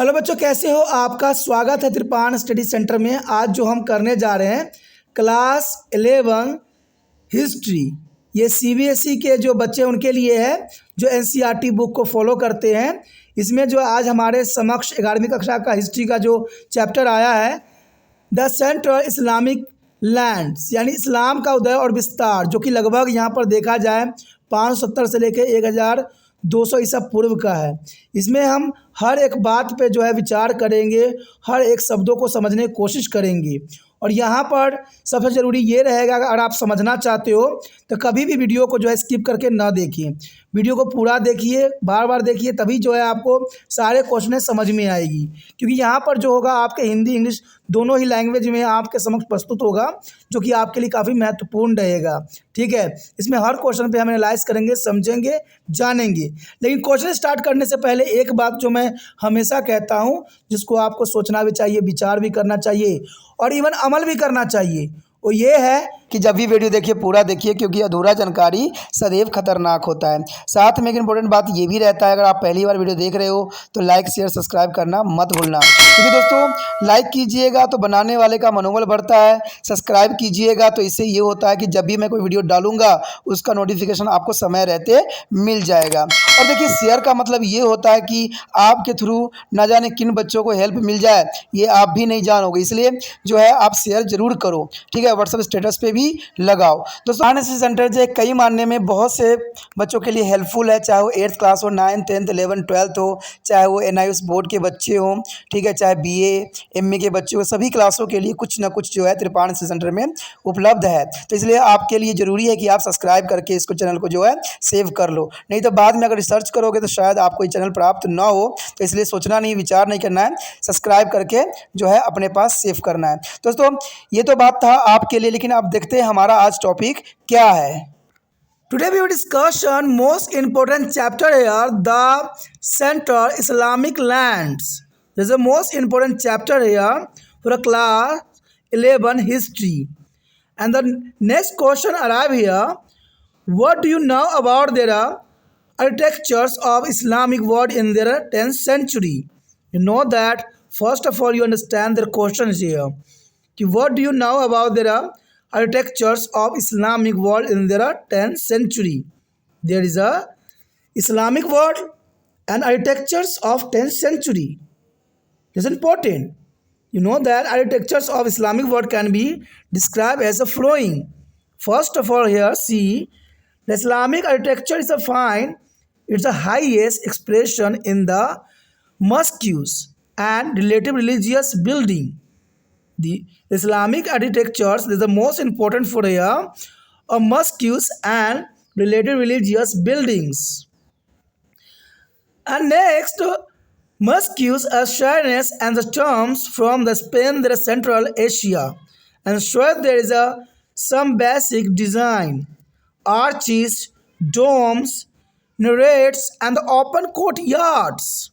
Hello बच्चों, कैसे हो? आपका स्वागत है त्रिपाण स्टडी सेंटर में। आज जो हम करने जा रहे हैं क्लास 11 हिस्ट्री। ये सीबीएसई के जो बच्चे उनके लिए है जो एनसीईआरटी बुक को फॉलो करते हैं। इसमें जो आज हमारे समक्ष 11वीं कक्षा का हिस्ट्री का जो चैप्टर आया है, द सेंट्रल इस्लामिक लैंड्स, यानी इस्लाम का उदय और विस्तार, जो कि लगभग यहाँ पर देखा जाए 570 से लेकर 1200 ईसा पूर्व का है। इसमें हम हर एक बात पे जो है विचार करेंगे, हर एक शब्दों को समझने की कोशिश करेंगे। और यहाँ पर सबसे ज़रूरी ये रहेगा, अगर आप समझना चाहते हो तो कभी भी वीडियो को जो है स्किप करके ना देखिए, वीडियो को पूरा देखिए, बार बार देखिए, तभी जो है आपको सारे क्वेश्चन समझ में आएगी। क्योंकि यहाँ पर जो होगा आपके हिंदी इंग्लिश दोनों ही लैंग्वेज में आपके समक्ष प्रस्तुत होगा, जो कि आपके लिए काफ़ी महत्वपूर्ण रहेगा। ठीक है, इसमें हर क्वेश्चन पे हम एनालाइज करेंगे, समझेंगे, जानेंगे। लेकिन क्वेश्चन स्टार्ट करने से पहले एक बात जो मैं हमेशा कहता हूँ, जिसको आपको सोचना भी चाहिए, विचार भी करना चाहिए और इवन अमल भी करना चाहिए, वो ये है कि जब भी वीडियो देखिए पूरा देखिए, क्योंकि अधूरा जानकारी सदैव खतरनाक होता है। साथ में एक इंपॉर्टेंट बात ये भी रहता है, अगर आप पहली बार वीडियो देख रहे हो तो लाइक शेयर सब्सक्राइब करना मत भूलना। क्योंकि दोस्तों लाइक कीजिएगा तो बनाने वाले का मनोबल बढ़ता है, सब्सक्राइब कीजिएगा तो इससे ये होता है कि जब भी मैं कोई वीडियो डालूंगा उसका नोटिफिकेशन आपको समय रहते मिल जाएगा। और देखिए शेयर का मतलब ये होता है कि आपके थ्रू ना जाने किन बच्चों को हेल्प मिल जाए, ये आप भी नहीं जानोगे, इसलिए जो है आप शेयर जरूर करो। ठीक है, व्हाट्सएप स्टेटस पे भी लगाओ। दोस्तों एनएसएस सेंटर जो है कई मानने में बहुत से बच्चों के लिए हेल्पफुल है, चाहे वो 8th क्लास हो, 9th 10th 11th 12th हो, चाहे वो एनआईएस बोर्ड के बच्चे हों, ठीक है, चाहे बीए एमए के बच्चे हो, सभी क्लासों के लिए कुछ ना कुछ जो है त्रिपाण एनएसएस सेंटर में उपलब्ध है। तो इसलिए आपके लिए ज़रूरी है कि आप सब्सक्राइब करके इसको चैनल को जो है सेव कर लो, नहीं तो बाद में अगर रिसर्च करोगे तो शायद आपको ये चैनल प्राप्त ना हो। तो इसलिए सोचना नहीं, विचार नहीं करना है, सब्सक्राइब करके जो है अपने पास सेव करना है। दोस्तों ये तो बात था आपके लिए, लेकिन आप देखते हैं हमारा आज टॉपिक क्या है। Today we will discuss on most important chapter here, the Central Islamic Lands. This is the most important chapter here for a class 11 history. And the next question arrive here. What do you know about their architectures of Islamic world in their 10th century? You know that first of all you understand their questions here. What do you know about their architectures of Islamic world in their 10th century? There is a Islamic world and architectures of 10th century. This is important. You know that architectures of Islamic world can be described as the following. First of all here, see, the Islamic architecture is a fine. It's the highest expression in the mosques and related religious building. The Islamic architectures is the most important for here of mosques and related religious buildings. And next, mosques are shrines and the terms from the Spain, the Central Asia, and sure there is some basic design, arches, domes, minarets, and the open courtyards,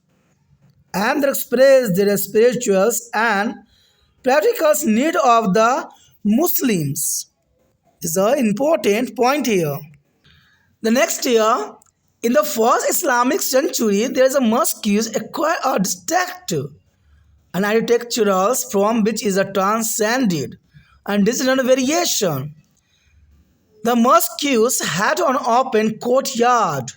and they express their spirituals and practical need of the Muslims. This is an important point here. The next year, in the first Islamic century, there is a mosque acquired a distinct and architectural from which is a transcended and distant variation. The mosques had an open courtyard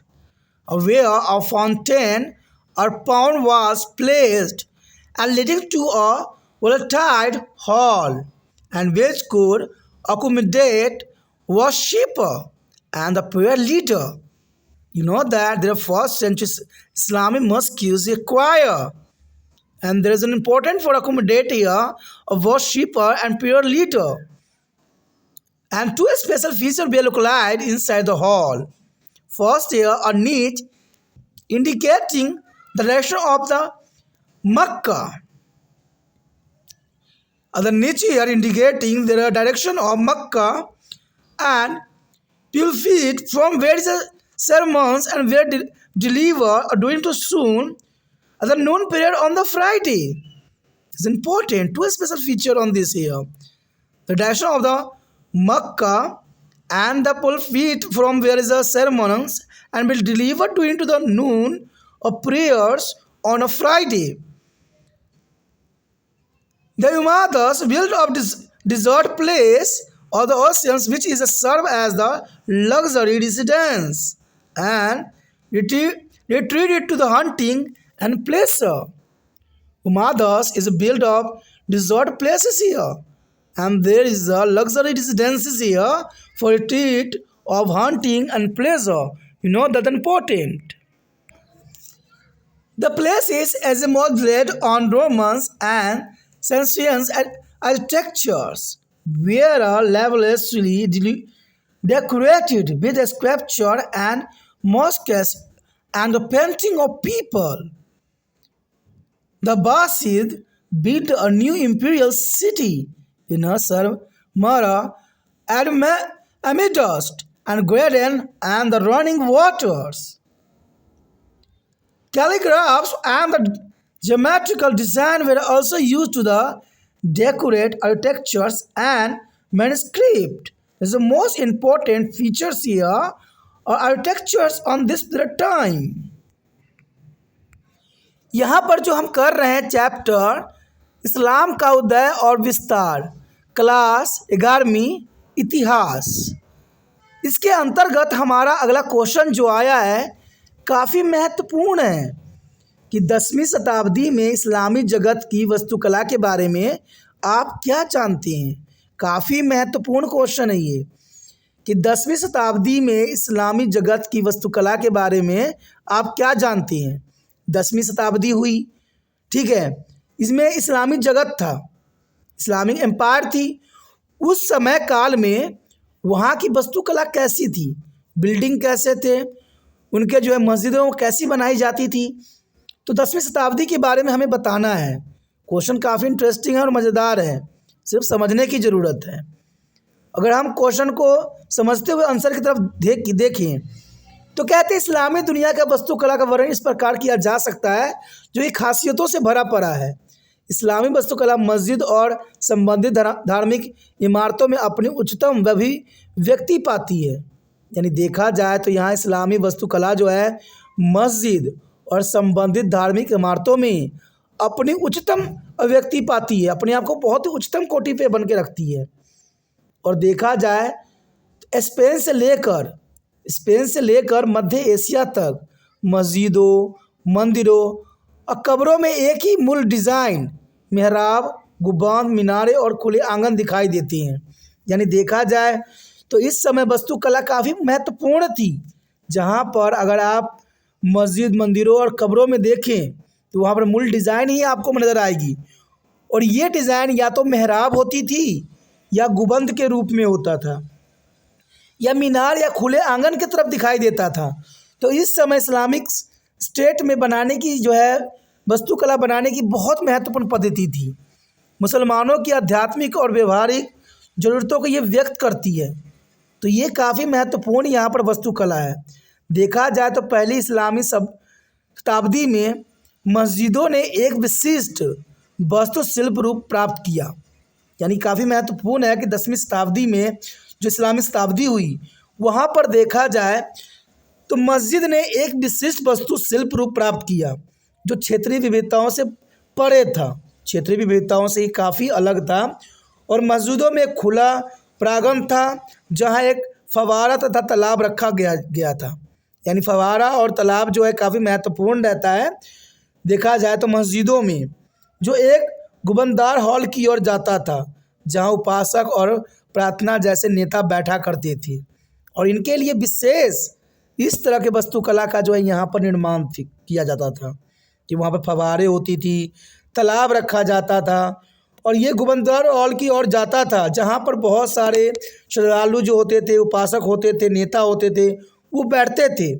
where a fountain or pond was placed and leading to a volatile hall, and which could accommodate worshipper and the prayer leader. You know that there are first century Islamic mosques require, and there is an important for accommodate here a worshipper and prayer leader. And two special features were localized inside the hall. First here a niche indicating the direction of the Makkah. The niche here indicating the direction of Makkah and pulpit from where is the sermons and where deliver during to soon the noon period on the Friday. It's important. Two special feature on this here. The direction of the Makkah and the pulpit from where is the sermons and will deliver during to the noon of prayers on a Friday. The Umayyad built of desert place of the oceans, which is served as the luxury residence and retreated to the hunting and pleasure. Umayyad is built of desert places here, and there is a luxury residences here for retreat of hunting and pleasure. You know that's important. The place is as a modeled on Romans and Sensians architectures, where are lavishly decorated with a sculpture and mosques and the painting of people. The Abbasid built a new imperial city in Asar, Mara, Amidust, and Graden and the running waters. Calligraphs and the geometrical design were also used to decorate architectures and manuscript. The most important features here are architectures on this period time. यहाँ पर जो हम कर रहे हैं chapter इस्लाम का उदय और विस्तार, क्लास 11वीं इतिहास, इसके अंतर्गत हमारा अगला क्वेश्चन जो आया है काफ़ी महत्वपूर्ण है कि 10वीं शताब्दी में इस्लामी जगत की वास्तुकला के बारे में आप क्या जानते हैं। काफ़ी महत्वपूर्ण क्वेश्चन है ये कि 10वीं शताब्दी में इस्लामी जगत की वास्तुकला के बारे में आप क्या जानते हैं। 10वीं शताब्दी हुई, ठीक है, इसमें इस्लामी जगत था, इस्लामिक एम्पायर थी। उस समय काल में वहाँ की वास्तुकला कैसी थी, बिल्डिंग कैसे थे, उनके जो है मस्जिदों कैसी बनाई जाती थी। तो 10वीं शताब्दी के बारे में हमें बताना है। क्वेश्चन काफ़ी इंटरेस्टिंग है और मज़ेदार है, सिर्फ समझने की ज़रूरत है। अगर हम क्वेश्चन को समझते हुए आंसर की तरफ देखें तो कहते हैं इस्लामी दुनिया का वास्तुकला का वर्णन इस प्रकार किया जा सकता है जो एक खासियतों से भरा पड़ा है। इस्लामी वास्तुकला मस्जिद और संबंधित धार्मिक इमारतों में अपनी उच्चतम अभिव्यक्ति पाती है। यानी देखा जाए तो यहाँ इस्लामी वास्तुकला जो है मस्जिद और संबंधित धार्मिक इमारतों में अपनी उच्चतम अभिव्यक्ति पाती है, अपने आप को बहुत ही उच्चतम कोटि पे बन के रखती है। और देखा जाए तो स्पेन से लेकर मध्य एशिया तक मस्जिदों, मंदिरों और कब्रों में एक ही मूल डिज़ाइन, मेहराब, गुंबद, मीनारे और खुले आंगन दिखाई देते हैं। यानी देखा जाए तो इस समय वास्तुकला काफ़ी महत्वपूर्ण थी, जहाँ पर अगर आप मस्जिद, मंदिरों और कब्रों में देखें तो वहाँ पर मूल डिज़ाइन ही आपको नज़र आएगी। और ये डिज़ाइन या तो मेहराब होती थी या गुंबद के रूप में होता था या मीनार या खुले आंगन की तरफ दिखाई देता था। तो इस समय इस्लामिक स्टेट में बनाने की जो है वास्तुकला बनाने की बहुत महत्वपूर्ण पद्धति थी। मुसलमानों की आध्यात्मिक और व्यवहारिक ज़रूरतों को ये व्यक्त करती है। तो ये काफ़ी महत्वपूर्ण यहाँ पर वास्तुकला है। देखा जाए तो पहली इस्लामी शताब्दी में मस्जिदों ने एक विशिष्ट वास्तुशिल्प रूप प्राप्त किया। यानी काफ़ी महत्वपूर्ण है कि 10वीं शताब्दी में जो इस्लामी शताब्दी हुई वहाँ पर देखा जाए तो मस्जिद ने एक विशिष्ट वास्तुशिल्प रूप प्राप्त किया जो क्षेत्रीय विविधताओं से परे था, क्षेत्रीय विविधताओं से ही काफ़ी अलग था। और मस्जिदों में एक खुला प्रांगण था जहाँ एक फव्वारा तथा तालाब रखा गया था। यानी फव्वारा और तालाब जो है काफ़ी महत्वपूर्ण रहता है। देखा जाए तो मस्जिदों में जो एक गुंबददार हॉल की ओर जाता था जहाँ उपासक और प्रार्थना जैसे नेता बैठा करते थे, और इनके लिए विशेष इस तरह के वास्तुकला का जो है यहाँ पर निर्माण किया जाता था कि वहाँ पर फव्वारे होती थी, तालाब रखा जाता था और ये गुंबददार हॉल की ओर जाता था जहाँ पर बहुत सारे श्रद्धालु जो होते थे, उपासक होते थे, नेता होते थे, वो बैठते थे।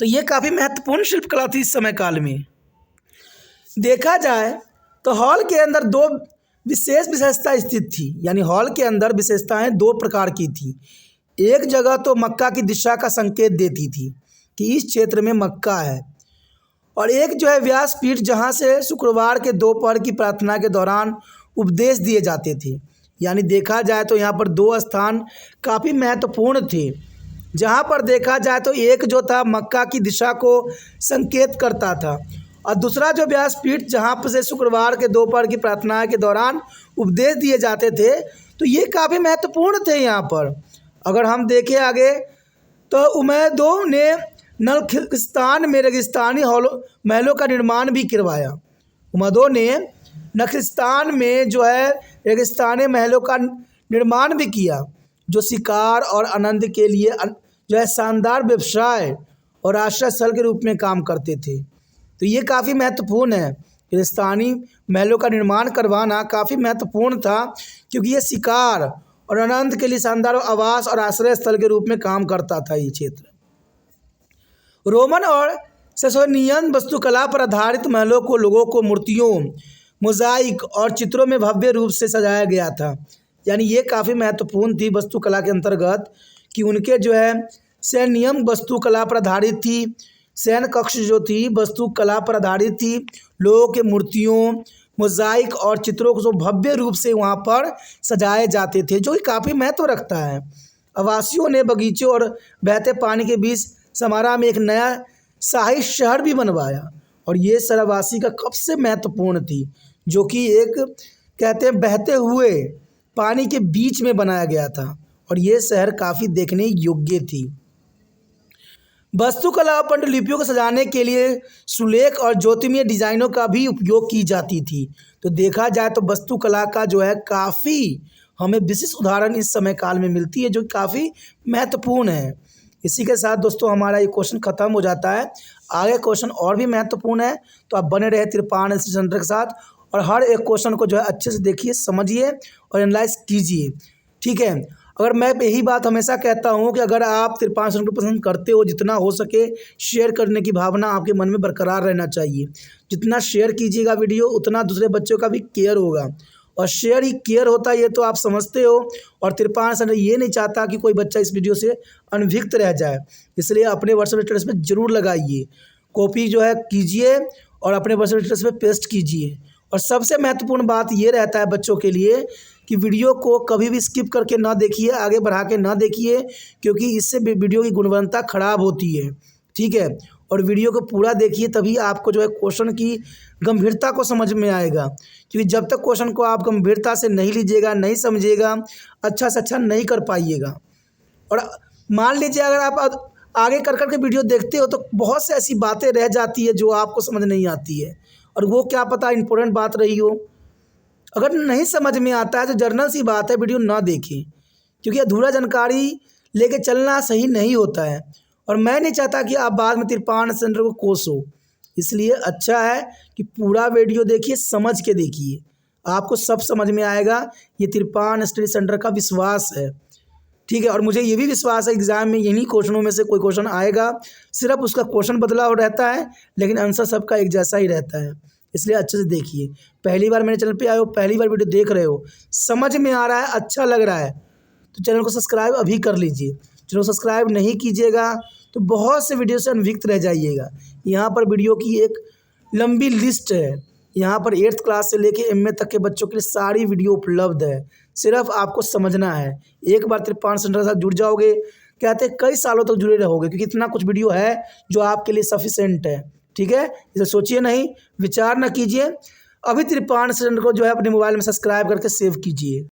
तो ये काफ़ी महत्वपूर्ण शिल्पकला थी इस समय काल में। देखा जाए तो हॉल के अंदर दो विशेष विशेषता स्थित थी। यानी हॉल के अंदर विशेषताएं दो प्रकार की थी। एक जगह तो मक्का की दिशा का संकेत देती थी कि इस क्षेत्र में मक्का है, और एक जो है व्यासपीठ जहाँ से शुक्रवार के दोपहर की प्रार्थना के दौरान उपदेश दिए जाते थे। यानी देखा जाए तो यहाँ पर दो स्थान काफ़ी महत्वपूर्ण थे, जहाँ पर देखा जाए तो एक जो था मक्का की दिशा को संकेत करता था और दूसरा जो व्यासपीठ जहाँ पर से शुक्रवार के दोपहर की प्रार्थना के दौरान उपदेश दिए जाते थे, तो ये काफ़ी महत्वपूर्ण थे यहाँ पर। अगर हम देखें आगे तो उमैदों ने नखलिस्तान में रेगिस्तानी महलों का निर्माण भी करवाया। उमैदों ने नखलिस्तान में जो है रेगिस्तानी महलों का निर्माण भी किया, जो शिकार और आनंद के लिए जो है शानदार व्यवसाय और आश्रय स्थल के रूप में काम करते थे। तो ये काफ़ी महत्वपूर्ण है। रेगिस्तानी महलों का निर्माण करवाना काफ़ी महत्वपूर्ण था, क्योंकि ये शिकार और आनंद के लिए शानदार आवास और आश्रय स्थल के रूप में काम करता था ये क्षेत्र। रोमन और सेसोनियन वास्तुकला पर आधारित महलों को लोगों को मूर्तियों, मोज़ाइक और चित्रों में भव्य रूप से सजाया गया था। यानी ये काफ़ी महत्वपूर्ण थी वास्तुकला के अंतर्गत कि उनके जो है सैनियम वास्तुकला पर आधारित थी। सैन्य कक्ष जो थी वास्तुकला पर आधारित थी। लोगों के मूर्तियों, मोज़ाइक और चित्रों को भव्य रूप से वहाँ पर सजाए जाते थे, जो कि काफ़ी महत्व रखता है। आवासियों ने बगीचों और बहते पानी के बीच समारा में एक नया शाही शहर भी बनवाया, और ये शहरवासी का कब से महत्वपूर्ण थी, जो कि एक कहते हैं बहते हुए पानी के बीच में बनाया गया था, और ये शहर काफ़ी देखने योग्य थी। वास्तुकला और पांडुलिपियों को सजाने के लिए सुलेख और ज्योतिर्मय डिजाइनों का भी उपयोग की जाती थी। तो देखा जाए तो वास्तुकला का जो है काफ़ी हमें विशिष्ट उदाहरण इस समय काल में मिलती है, जो काफ़ी महत्वपूर्ण है। इसी के साथ दोस्तों हमारा ये क्वेश्चन ख़त्म हो जाता है। आगे क्वेश्चन और भी महत्वपूर्ण है, तो आप बने रहे तिरपान सेंटर के साथ, और हर एक क्वेश्चन को जो है अच्छे से देखिए, समझिए और एनालाइज कीजिए। ठीक है। अगर मैं यही बात हमेशा कहता हूँ कि अगर आप तिरपान सेंटर को पसंद करते हो, जितना हो सके शेयर करने की भावना आपके मन में बरकरार रहना चाहिए। जितना शेयर कीजिएगा वीडियो, उतना दूसरे बच्चों का भी केयर होगा, और शेयर ही केयर होता है, ये तो आप समझते हो। और तिरपान सेंटर ये नहीं चाहता कि कोई बच्चा इस वीडियो से अनभिज्ञ रह जाए, इसलिए अपने व्हाट्सएप स्टेटस पे जरूर लगाइए, कॉपी जो है कीजिए और अपने व्हाट्सएप स्टेटस पे पेस्ट कीजिए। और सबसे महत्वपूर्ण बात ये रहता है बच्चों के लिए कि वीडियो को कभी भी स्किप करके ना देखिए, आगे बढ़ा के ना देखिए, क्योंकि इससे वीडियो की गुणवत्ता खराब होती है। ठीक है। और वीडियो को पूरा देखिए, तभी आपको जो है क्वेश्चन की गंभीरता को समझ में आएगा, क्योंकि जब तक क्वेश्चन को आप गंभीरता से नहीं लीजिएगा, नहीं समझिएगा, अच्छा से अच्छा नहीं कर पाइएगा। और मान लीजिए अगर आप आगे कर के वीडियो देखते हो, तो बहुत से ऐसी बातें रह जाती है जो आपको समझ नहीं आती है, और वो क्या पता इम्पोर्टेंट बात रही हो। अगर नहीं समझ में आता है तो जनरल सी बात है, वीडियो ना देखें, क्योंकि अधूरा जानकारी लेके चलना सही नहीं होता है, और मैं नहीं चाहता कि आप बाद में तिरपान सेंटर को कोसो। इसलिए अच्छा है कि पूरा वीडियो देखिए, समझ के देखिए, आपको सब समझ में आएगा। ये तिरपान स्टडी सेंटर का विश्वास है। ठीक है। और मुझे ये भी विश्वास है एग्ज़ाम में इन्हीं क्वेश्चनों में से कोई क्वेश्चन आएगा, सिर्फ उसका क्वेश्चन बदला हो रहता है, लेकिन आंसर सबका एक जैसा ही रहता है। इसलिए अच्छे से देखिए। पहली बार मेरे चैनल पे आए हो, पहली बार वीडियो देख रहे हो, समझ में आ रहा है, अच्छा लग रहा है, तो चैनल को सब्सक्राइब अभी कर लीजिए। चैनल को सब्सक्राइब नहीं कीजिएगा तो बहुत से वीडियो से अनभिज्ञ रह जाइएगा। यहाँ पर वीडियो की एक लंबी लिस्ट है। यहाँ पर 8th क्लास से लेके MA तक के बच्चों के लिए सारी वीडियो उपलब्ध है, सिर्फ आपको समझना है। एक बार तिरपान सेंटर के साथ जुड़ जाओगे, कहते हैं कई सालों तक जुड़े रहोगे, क्योंकि इतना कुछ वीडियो है जो आपके लिए सफिशेंट है। ठीक है। इसे सोचिए नहीं, विचार ना कीजिए, अभी तिरपान सेंटर को जो है अपने मोबाइल में सब्सक्राइब करके सेव कीजिए।